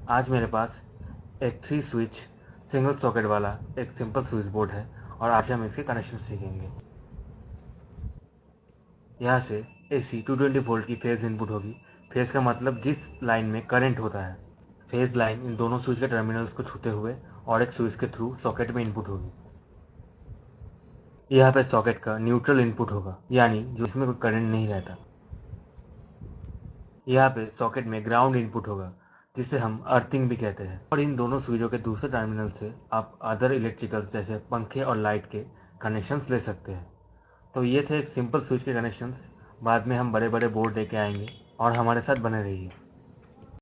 आज मेरे पास एक 3 स्विच सिंगल सॉकेट वाला एक सिंपल स्विच बोर्ड है और आज हम इसके कनेक्शन सीखेंगे। यहाँ से AC 220 वोल्ट की फेज इनपुट होगी। फेज का मतलब जिस लाइन में करंट होता है। फेज लाइन इन दोनों स्विच के टर्मिनल्स को छूते हुए और एक स्विच के थ्रू सॉकेट में इनपुट होगी। यहाँ पे सॉकेट का न्यूट्रल इनपुट होगा, यानी जिसमें कोई करंट नहीं रहता। यहाँ पे सॉकेट में ग्राउंड इनपुट होगा, जिसे हम अर्थिंग भी कहते हैं। और इन दोनों स्विचों के दूसरे टर्मिनल से आप अदर इलेक्ट्रिकल्स जैसे पंखे और लाइट के कनेक्शंस ले सकते हैं। तो ये थे एक सिंपल स्विच के कनेक्शंस। बाद में हम बड़े बड़े बोर्ड लेके आएंगे और हमारे साथ बने रहिए।